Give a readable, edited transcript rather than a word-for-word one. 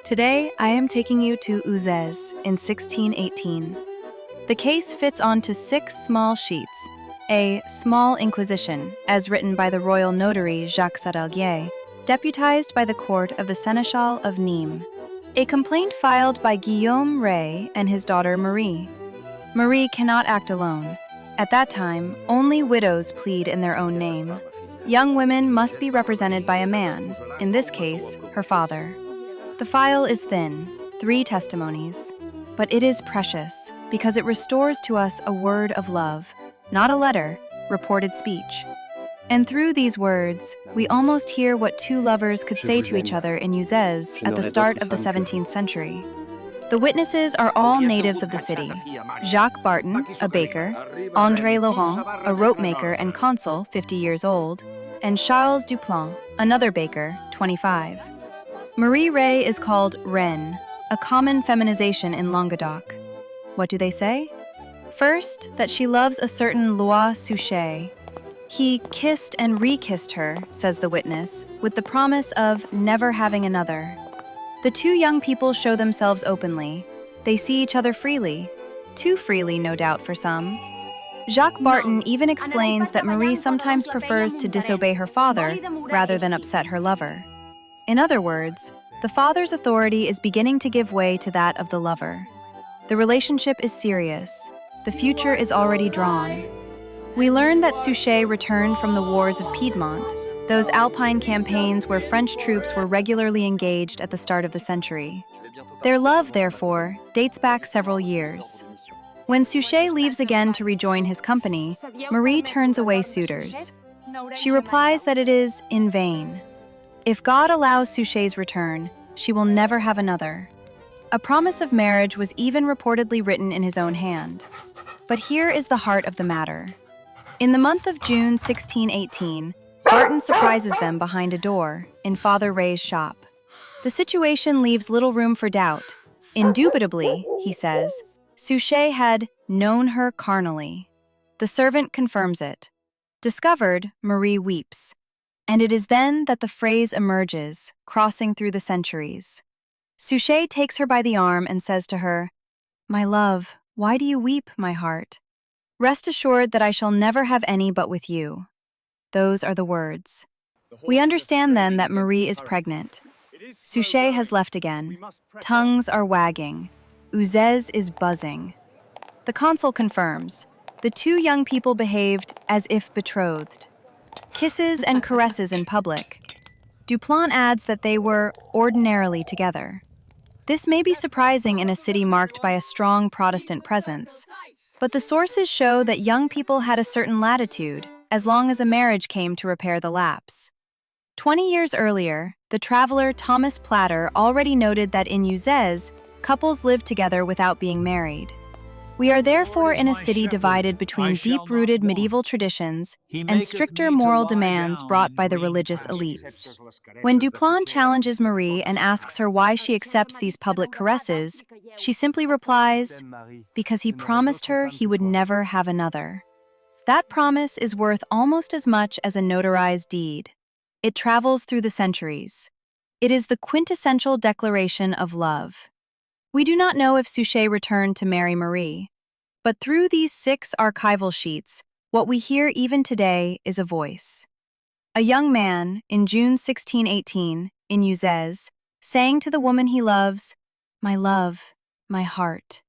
Today, I am taking you to Uzès in 1618. The case fits onto 6 small sheets, a small inquisition, as written by the royal notary Jacques Sadalgier, deputized by the court of the Seneschal of Nîmes. A complaint filed by Guillaume Rey and his daughter Marie. Marie cannot act alone. At that time, only widows plead in their own name. Young women must be represented by a man, in this case, her father. The file is thin, 3 testimonies, but it is precious because it restores to us a word of love, not a letter, reported speech. And through these words, we almost hear what 2 lovers could say to each other in Uzès at the start of the 17th century. The witnesses are all natives of the city: Jacques Barton, a baker; André Laurent, a rope maker and consul, 50 years old; and Charles Duplan, another baker, 25. Marie Rey is called Reine, a common feminization in Languedoc. What do they say? First, that she loves a certain Sushe. He kissed and re-kissed her, says the witness, with the promise of never having another. The 2 young people show themselves openly. They see each other freely. Too freely, no doubt, for some. Jacques Barton even explains that Marie sometimes prefers to disobey her father rather than upset her lover. In other words, the father's authority is beginning to give way to that of the lover. The relationship is serious. The future is already drawn. We learn that Sushe returned from the wars of Piedmont, those Alpine campaigns where French troops were regularly engaged at the start of the century. Their love, therefore, dates back several years. When Sushe leaves again to rejoin his company, Marie turns away suitors. She replies that it is in vain. If God allows Sushe's return, she will never have another. A promise of marriage was even reportedly written in his own hand. But here is the heart of the matter. In the month of June 1618, Barton surprises them behind a door in Father Rey's shop. The situation leaves little room for doubt. Indubitably, he says, Sushe had known her carnally. The servant confirms it. Discovered, Marie weeps. And it is then that the phrase emerges, crossing through the centuries. Sushe takes her by the arm and says to her, "My love, why do you weep, my heart? Rest assured that I shall never have any but with you." Those are the words. We understand then that Marie is pregnant. Sushe has left again. Tongues are wagging. Uzès is buzzing. The consul confirms. The 2 young people behaved as if betrothed. Kisses and caresses in public. Duplan adds that they were ordinarily together. This may be surprising in a city marked by a strong Protestant presence, but the sources show that young people had a certain latitude, as long as a marriage came to repair the lapse. 20 years earlier, the traveler Thomas Platter already noted that in Uzès, couples lived together without being married. We are therefore in a city divided between deep-rooted medieval traditions and stricter moral demands brought by the religious elites. When Duplan challenges Marie and asks her why she accepts these public caresses, she simply replies, because he promised her he would never have another. That promise is worth almost as much as a notarized deed. It travels through the centuries. It is the quintessential declaration of love. We do not know if Sushe returned to marry Marie, but through these 6 archival sheets, what we hear even today is a voice. A young man, in June 1618, in Uzès, saying to the woman he loves, "My love, my heart."